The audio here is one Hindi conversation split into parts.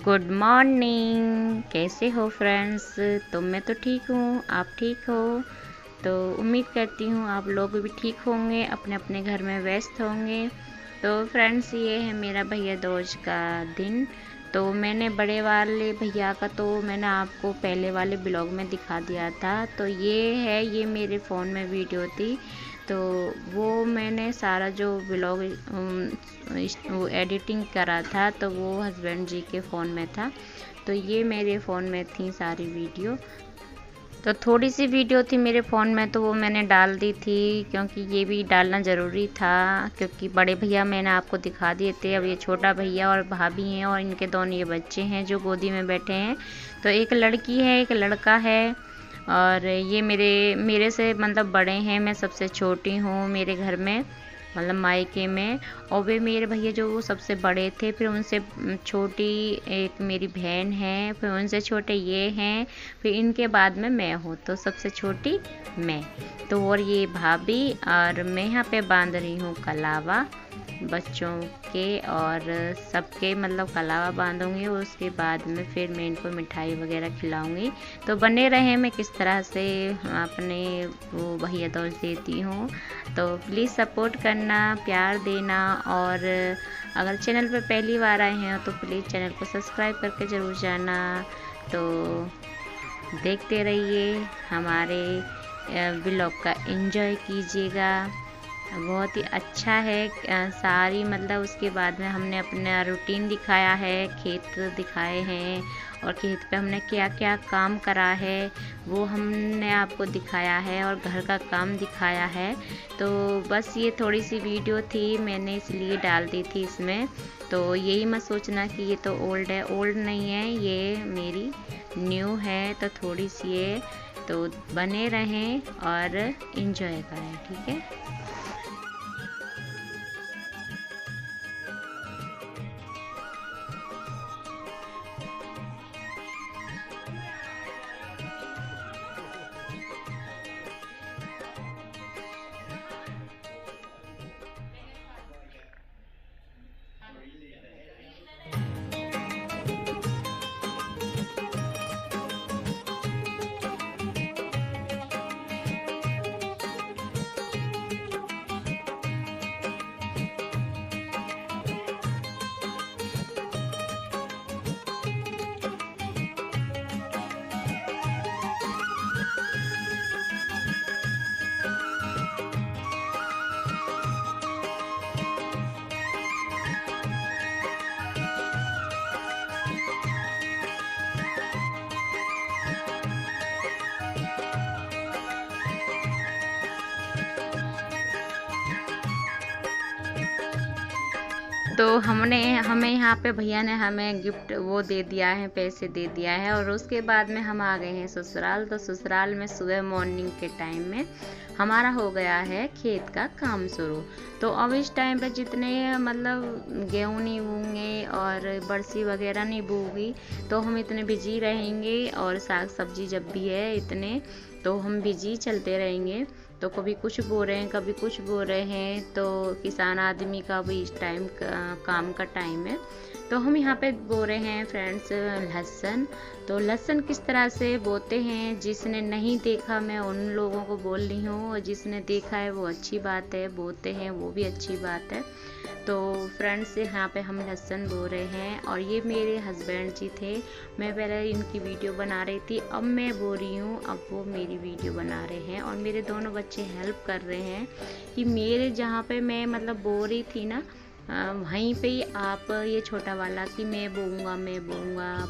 Good morning. कैसे हो फ्रेंड्स? तो मैं तो ठीक हूँ, आप ठीक हो? तो उम्मीद करती हूँ आप लोग भी ठीक होंगे, अपने अपने घर में व्यस्त होंगे। तो फ्रेंड्स, ये है मेरा भैया दूज का दिन। तो मैंने बड़े वाले भैया का तो मैंने आपको पहले वाले ब्लॉग में दिखा दिया था। तो ये मेरे फ़ोन में वीडियो थी। तो वो मैंने सारा जो ब्लॉग वो एडिटिंग करा था तो वो हस्बैंड जी के फ़ोन में था। तो ये मेरे फ़ोन में थी सारी वीडियो। तो थोड़ी सी वीडियो थी मेरे फ़ोन में तो वो मैंने डाल दी थी, क्योंकि ये भी डालना ज़रूरी था। क्योंकि बड़े भैया मैंने आपको दिखा दिए थे, अब ये छोटा भैया और भाभी हैं और इनके दोनों ये बच्चे हैं जो गोदी में बैठे हैं। तो एक लड़की है, एक लड़का है। और ये मेरे से मतलब बड़े हैं, मैं सबसे छोटी हूँ मेरे घर में, मतलब मायके में। और वे मेरे भैया जो वो सबसे बड़े थे, फिर उनसे छोटी एक मेरी बहन है, फिर उनसे छोटे ये हैं, फिर इनके बाद में मैं हूँ, तो सबसे छोटी मैं। तो और ये भाभी, और मैं यहाँ पे बांध रही हूँ कलावा बच्चों के और सबके, मतलब कलावा बांधूंगी। उसके बाद में फिर मैं इनको मिठाई वगैरह खिलाऊंगी। तो बने रहे मैं किस तरह से अपने वो भैया दूज देती हूँ। तो प्लीज़ सपोर्ट करना, प्यार देना। और अगर चैनल पर पहली बार आए हैं तो प्लीज़ चैनल को सब्सक्राइब करके ज़रूर जाना। तो देखते रहिए, हमारे ब्लॉग का एंजॉय कीजिएगा। बहुत ही अच्छा है। सारी मतलब उसके बाद में हमने अपना रूटीन दिखाया है, खेत दिखाए हैं और खेत पे हमने क्या क्या काम करा है वो हमने आपको दिखाया है, और घर का काम दिखाया है। तो बस ये थोड़ी सी वीडियो थी, मैंने इसलिए डाल दी थी इसमें। तो यही मत सोचना कि ये तो ओल्ड है, ओल्ड नहीं है, ये मेरी न्यू है। तो थोड़ी सी ये, तो बने रहें और इन्जॉय करें, ठीक है। तो हमें यहाँ पे भैया ने हमें गिफ्ट वो दे दिया है, पैसे दे दिया है। और उसके बाद में हम आ गए हैं ससुराल। तो ससुराल में सुबह मॉर्निंग के टाइम में हमारा हो गया है खेत का काम शुरू। तो अब इस टाइम पे जितने मतलब गेहूँ नहीं बूँगे और बरसी वगैरह नहीं बूँगी तो हम इतने बिजी रहेंगे। और साग सब्जी जब भी है इतने, तो हम बिजी चलते रहेंगे। तो कभी कुछ बो रहे हैं, कभी कुछ बो रहे हैं। तो किसान आदमी का भी इस टाइम काम का टाइम है। तो हम यहाँ पे बो रहे हैं फ्रेंड्स लहसुन। तो लहसुन किस तरह से बोते हैं, जिसने नहीं देखा मैं उन लोगों को बोल रही हूँ, और जिसने देखा है वो अच्छी बात है, बोते हैं वो भी अच्छी बात है। तो फ्रेंड्स, यहाँ पे हम लहसुन बो रहे हैं। और ये मेरे हस्बैंड जी थे, मैं पहले इनकी वीडियो बना रही थी, अब मैं बो रही हूँ, अब वो मेरी वीडियो बना रहे हैं। और मेरे दोनों बच्चे हेल्प कर रहे हैं कि मेरे जहाँ पे मैं मतलब बो रही थी ना, वहीं पे ही आप ये छोटा वाला कि मैं बोऊँगा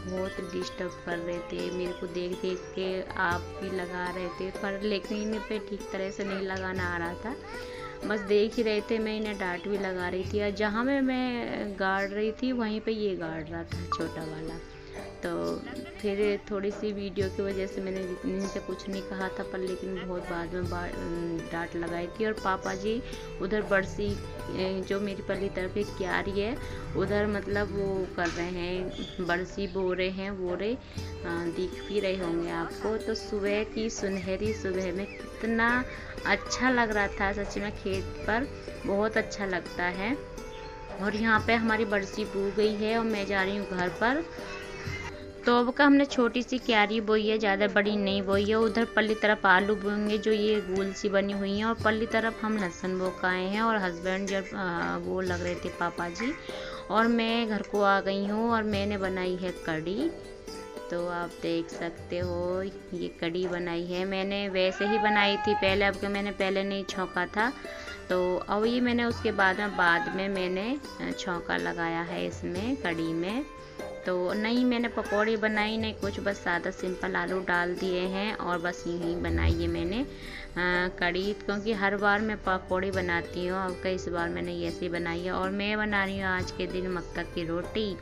बहुत डिस्टर्ब कर रहे थे मेरे को, देख देख के आप भी लगा रहे थे, पर लेकिन पे ठीक तरह से नहीं लगाना आ रहा था, बस देख ही रहे थे। मैं इन्हें डांट भी लगा रही थी, और जहाँ मैं गाड़ रही थी वहीं पे ये गाड़ रहा था छोटा वाला। तो फिर थोड़ी सी वीडियो की वजह से मैंने इनसे कुछ नहीं कहा था, पर लेकिन बहुत बाद में डांट लगाई थी। और पापा जी उधर बरसी जो मेरी पल्ली तरफ एक क्यारी है उधर मतलब वो कर रहे हैं, बरसी बो रहे हैं, दिख भी रहे होंगे आपको। तो सुबह की सुनहरी सुबह में कितना अच्छा लग रहा था, सच में खेत पर बहुत अच्छा लगता है। और यहाँ पे हमारी बरसी बू गई है और मैं जा रही हूँ घर पर। तो अब का हमने छोटी सी क्यारी बोई है, ज़्यादा बड़ी नहीं बोई है। उधर पल्ली तरफ आलू बोएंगे जो ये गोल सी बनी हुई हैं, और पल्ली तरफ हम लहसुन बो के आए हैं। और हस्बैंड जब वो लग रहे थे पापा जी, और मैं घर को आ गई हूँ और मैंने बनाई है कढ़ी। तो आप देख सकते हो ये कढ़ी बनाई है मैंने, वैसे ही बनाई थी पहले, अब के मैंने पहले नहीं छौंका था। तो अब ये मैंने उसके बाद में मैंने छौंका लगाया है इसमें कढ़ी में। तो नहीं मैंने पकौड़ी बनाई नहीं कुछ, बस सादा सिंपल आलू डाल दिए हैं और बस यूँ ही बनाई है मैंने कढ़ी, क्योंकि हर बार मैं पकौड़ी बनाती हूँ, अब कई इस बार मैंने ऐसे बनाई है। और मैं बना रही हूँ आज के दिन मक्का की रोटी।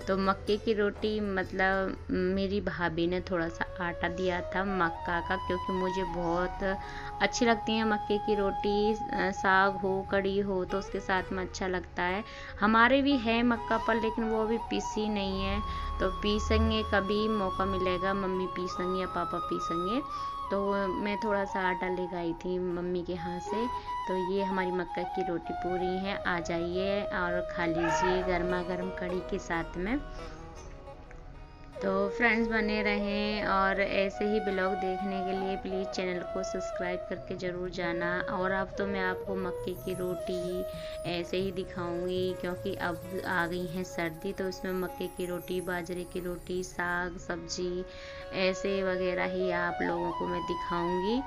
तो मक्के की रोटी मतलब मेरी भाभी ने थोड़ा सा आटा दिया था मक्का का, क्योंकि मुझे बहुत अच्छी लगती है मक्के की रोटी, साग हो कढ़ी हो तो उसके साथ में अच्छा लगता है। हमारे भी है मक्का पर, लेकिन वो अभी पीसी नहीं है, तो पीसेंगे कभी मौका मिलेगा, मम्मी पीसेंगे या पापा पीसेंगे। तो मैं थोड़ा सा आटा ले आई थी मम्मी के यहाँ से। तो ये हमारी मक्का की रोटी पूरी है, आ जाइए और खा लीजिए गर्मा गर्म कढ़ी के साथ में। तो फ्रेंड्स बने रहें, और ऐसे ही ब्लॉग देखने के लिए प्लीज़ चैनल को सब्सक्राइब करके ज़रूर जाना। और अब तो मैं आपको मक्के की रोटी ऐसे ही दिखाऊंगी, क्योंकि अब आ गई है सर्दी, तो इसमें मक्के की रोटी, बाजरे की रोटी, साग सब्जी ऐसे वगैरह ही आप लोगों को मैं दिखाऊंगी।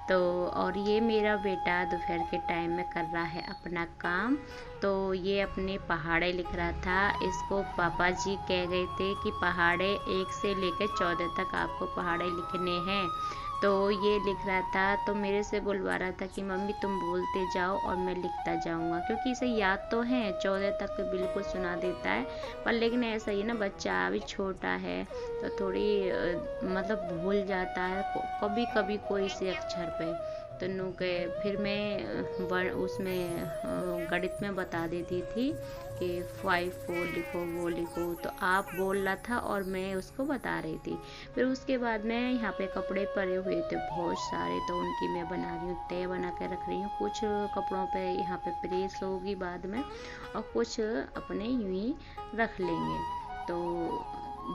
तो और ये मेरा बेटा दोपहर के टाइम में कर रहा है अपना काम। तो ये अपने पहाड़े लिख रहा था, इसको पापा जी कह गए थे कि पहाड़े 1 से लेकर 14 तक आपको पहाड़े लिखने हैं। तो ये लिख रहा था, तो मेरे से बुलवा रहा था कि मम्मी तुम बोलते जाओ और मैं लिखता जाऊंगा, क्योंकि इसे याद तो है 14 तक बिल्कुल सुना देता है, पर लेकिन ऐसा ही ना बच्चा अभी छोटा है तो थोड़ी मतलब भूल जाता है कभी कभी कोई से अक्षर पे। तो नू के फिर मैं उसमें गणित में बता देती थी कि 5 4 लिखो वो लिखो, तो आप बोल रहा था और मैं उसको बता रही थी। फिर उसके बाद में यहाँ पे कपड़े पड़े हुए थे बहुत सारे, तो उनकी मैं बना रही हूँ, तय बना के रख रही हूँ। कुछ कपड़ों पे यहाँ पे प्रेस होगी बाद में, और कुछ अपने यूँ ही रख लेंगे। तो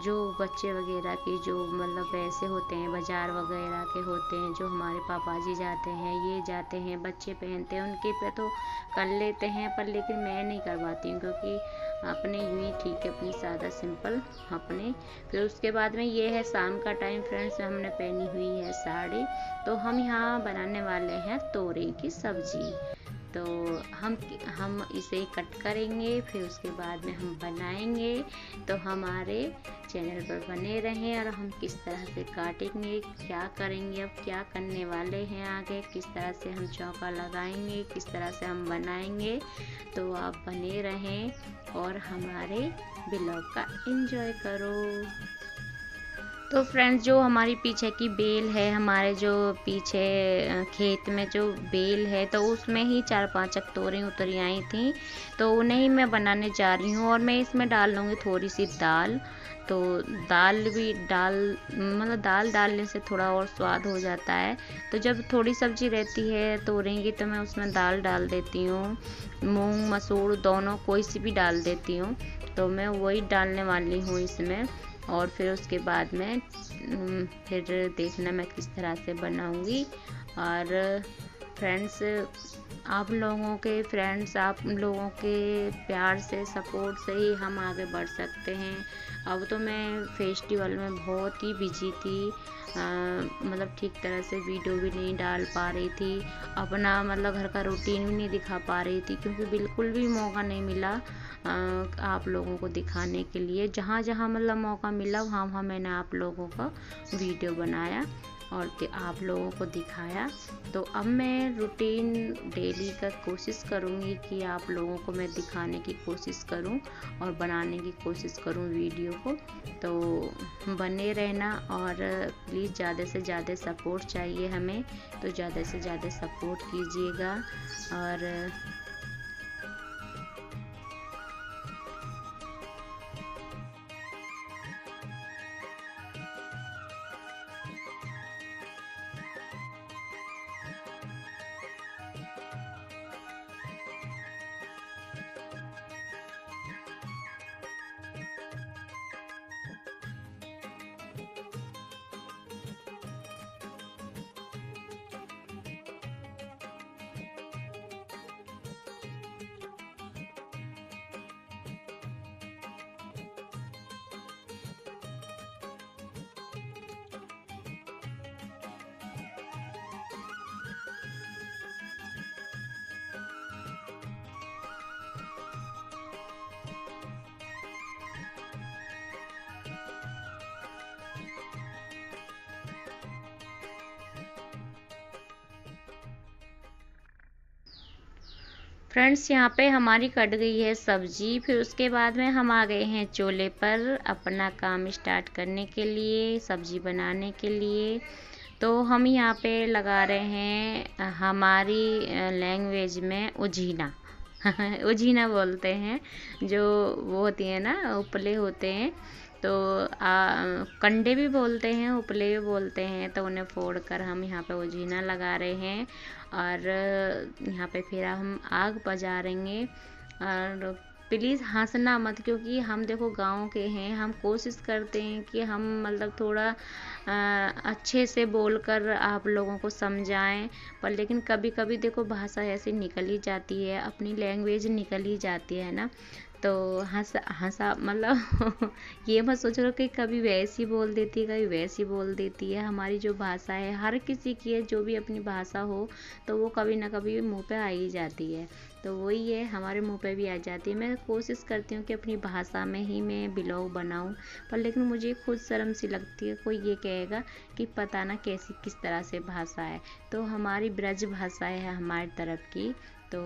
जो बच्चे वगैरह की जो मतलब पैसे होते हैं बाज़ार वगैरह के होते हैं, जो हमारे पापा जी जाते हैं, ये जाते हैं, बच्चे पहनते हैं, उनके पे तो कर लेते हैं, पर लेकिन मैं नहीं करवाती हूँ, क्योंकि अपने यूँ ही ठीक है, अपनी सादा सिंपल अपने। फिर उसके बाद में ये है शाम का टाइम फ्रेंड्स, हमने पहनी हुई है साड़ी। तो हम यहाँ बनाने वाले हैं तोरई की सब्जी। तो हम इसे कट करेंगे, फिर उसके बाद में हम बनाएंगे। तो हमारे चैनल पर बने रहें, और हम किस तरह से काटेंगे, क्या करेंगे, अब क्या करने वाले हैं आगे, किस तरह से हम चौका लगाएंगे, किस तरह से हम बनाएंगे। तो आप बने रहें और हमारे ब्लॉग का एंजॉय करो। तो फ्रेंड्स जो हमारी पीछे की बेल है, हमारे जो पीछे खेत में जो बेल है, तो उसमें ही 4-5 तोरें उतरी आई थी, तो उन्हें ही मैं बनाने जा रही हूँ। और मैं इसमें डाल लूँगी थोड़ी सी दाल। तो दाल मतलब दाल डालने से थोड़ा और स्वाद हो जाता है। तो जब थोड़ी सब्जी रहती है तोरई की, तो मैं उसमें दाल डाल देती हूँ, मूंग मसूर दोनों कोई सी भी डाल देती हूँ। तो मैं वही डालने वाली हूँ इसमें। और फिर उसके बाद में फिर देखना मैं किस तरह से बनाऊंगी। और फ्रेंड्स आप लोगों के प्यार से सपोर्ट से ही हम आगे बढ़ सकते हैं। अब तो मैं फेस्टिवल में बहुत ही बिजी थी, मतलब ठीक तरह से वीडियो भी नहीं डाल पा रही थी, अपना मतलब घर का रूटीन भी नहीं दिखा पा रही थी, क्योंकि बिल्कुल भी मौका नहीं मिला आप लोगों को दिखाने के लिए। जहाँ जहाँ मतलब मौका मिला वहाँ वहाँ मैंने आप लोगों का वीडियो बनाया और आप लोगों को दिखाया। तो अब मैं रूटीन डेली का कोशिश करूँगी कि आप लोगों को मैं दिखाने की कोशिश करूँ और बनाने की कोशिश करूँ वीडियो को। तो बने रहना, और प्लीज़ ज़्यादा से ज़्यादा सपोर्ट चाहिए हमें, तो ज़्यादा से ज़्यादा सपोर्ट कीजिएगा। और फ्रेंड्स यहाँ पे हमारी कट गई है सब्जी। फिर उसके बाद में हम आ गए हैं चूल्हे पर अपना काम स्टार्ट करने के लिए, सब्जी बनाने के लिए। तो हम यहाँ पे लगा रहे हैं हमारी लैंग्वेज में उजीना उजीना बोलते हैं, जो वो होती है ना, उपले होते हैं। तो कंडे भी बोलते हैं, उपले भी बोलते हैं। तो उन्हें फोड़कर हम यहाँ पे उजीना लगा रहे हैं। और यहाँ पे फिर हम आग पजारेंगे। और प्लीज़ हंसना मत, क्योंकि हम देखो गांव के हैं, हम कोशिश करते हैं कि हम मतलब थोड़ा अच्छे से बोलकर आप लोगों को समझाएं। पर लेकिन कभी कभी देखो भाषा ऐसी निकल ही जाती है, अपनी लैंग्वेज निकल ही जाती है ना। तो हंसा मतलब ये मत सोच रहे हो कि कभी वैसी बोल देती है, कभी वैसी बोल देती है। हमारी जो भाषा है हर किसी की है, जो भी अपनी भाषा हो तो वो कभी ना कभी मुंह पे आ ही जाती है। तो वही है, हमारे मुंह पे भी आ जाती है। मैं कोशिश करती हूँ कि अपनी भाषा में ही मैं ब्लॉग बनाऊँ, पर लेकिन मुझे खुद शर्म सी लगती है। कोई ये कहेगा कि पता ना कैसी किस तरह से भाषा है। तो हमारी ब्रज भाषा है हमारी तरफ की, तो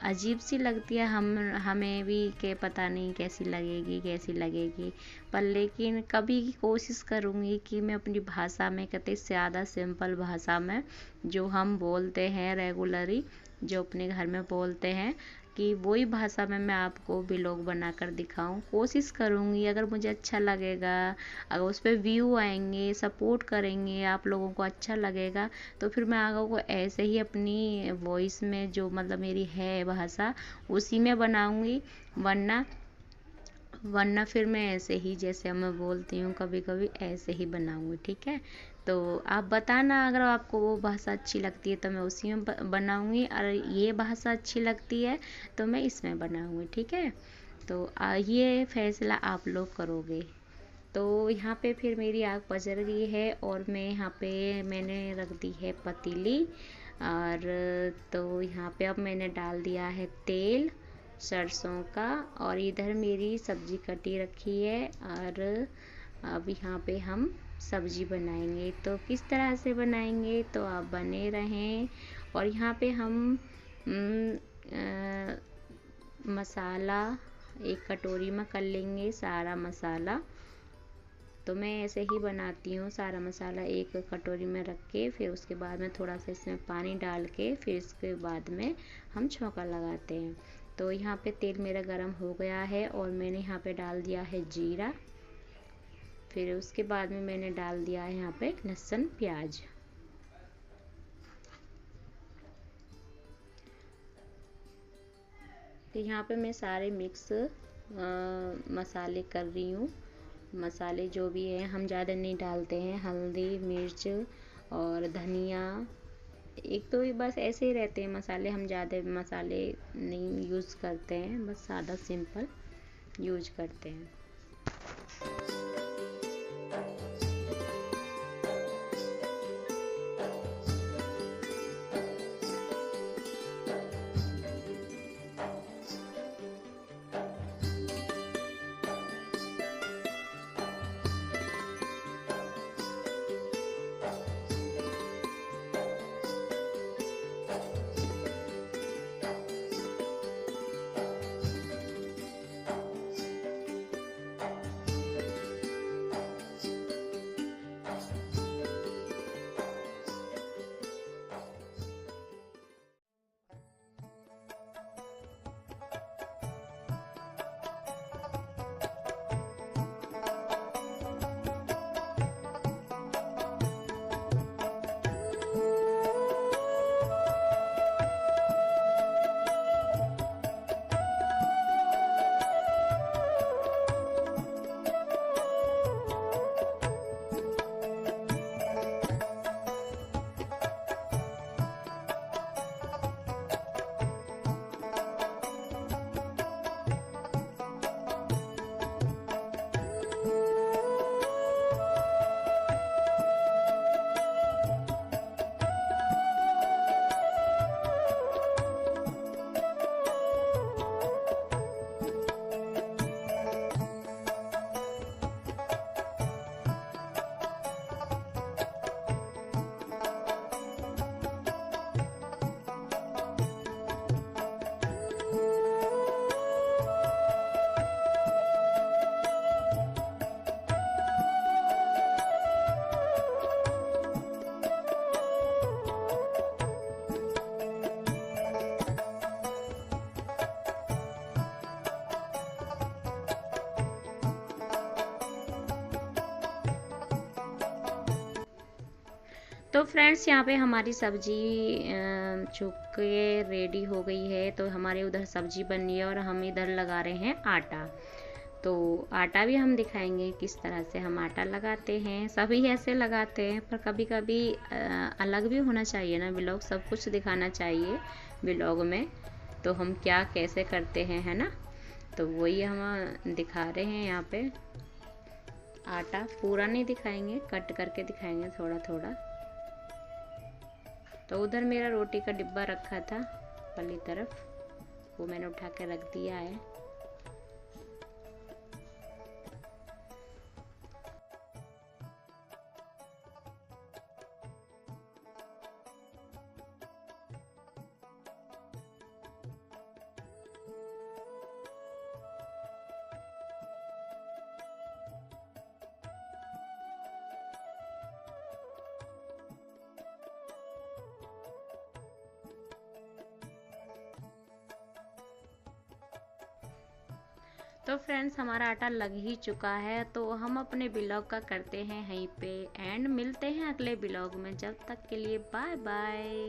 अजीब सी लगती है हमें भी कि पता नहीं कैसी लगेगी। पर लेकिन कभी कोशिश करूँगी कि मैं अपनी भाषा में कहते ज़्यादा सिंपल भाषा में जो हम बोलते हैं रेगुलरली, जो अपने घर में बोलते हैं, कि वही भाषा में मैं आपको व्लॉग बनाकर दिखाऊं। कोशिश करूँगी, अगर मुझे अच्छा लगेगा, अगर उस पर व्यू आएंगे, सपोर्ट करेंगे, आप लोगों को अच्छा लगेगा, तो फिर मैं आगे को ऐसे ही अपनी वॉइस में जो मतलब मेरी है भाषा उसी में बनाऊँगी। वरना वरना फिर मैं ऐसे ही जैसे मैं बोलती हूँ कभी कभी ऐसे ही बनाऊँगी, ठीक है। तो आप बताना अगर आपको वो भाषा अच्छी लगती है तो मैं उसी में बनाऊँगी, और ये भाषा अच्छी लगती है तो मैं इसमें बनाऊँगी, ठीक है। तो ये फैसला आप लोग करोगे। तो यहाँ पे फिर मेरी आग पजर गई है और मैं यहाँ पे मैंने रख दी है पतीली। और तो यहाँ पे अब मैंने डाल दिया है तेल सरसों का, और इधर मेरी सब्जी कटी रखी है। और अब यहाँ पे हम सब्जी बनाएंगे। तो किस तरह से बनाएंगे तो आप बने रहें। और यहाँ पे हम मसाला एक कटोरी में कर लेंगे, सारा मसाला। तो मैं ऐसे ही बनाती हूँ, सारा मसाला एक कटोरी में रख के, फिर उसके बाद में थोड़ा सा इसमें पानी डाल के, फिर इसके बाद में हम छौंका लगाते हैं। तो यहाँ पे तेल मेरा गरम हो गया है और मैंने यहाँ पे डाल दिया है जीरा। फिर उसके बाद में मैंने डाल दिया है यहाँ पे लहसुन प्याज। तो यहाँ पे मैं सारे मिक्स मसाले कर रही हूँ। मसाले जो भी है हम ज़्यादा नहीं डालते हैं, हल्दी मिर्च और धनिया, एक तो बस ऐसे ही रहते हैं मसाले, हम ज़्यादा मसाले नहीं यूज़ करते हैं, बस सादा सिंपल यूज करते हैं। तो फ्रेंड्स यहाँ पे हमारी सब्जी चुके रेडी हो गई है। तो हमारे उधर सब्जी बन रही है और हम इधर लगा रहे हैं आटा। तो आटा भी हम दिखाएंगे किस तरह से हम आटा लगाते हैं। सभी ऐसे लगाते हैं, पर कभी कभी अलग भी होना चाहिए ना व्लॉग, सब कुछ दिखाना चाहिए व्लॉग में। तो हम क्या कैसे करते हैं, है ना। तो वही हम दिखा रहे हैं यहाँ पे। आटा पूरा नहीं दिखाएंगे, कट करके दिखाएंगे थोड़ा थोड़ा। तो उधर मेरा रोटी का डिब्बा रखा था वाली तरफ, वो मैंने उठा के रख दिया है। तो फ्रेंड्स हमारा आटा लग ही चुका है। तो हम अपने ब्लॉग का करते हैं यहीं पे एंड। मिलते हैं अगले ब्लॉग में, जब तक के लिए बाय बाय।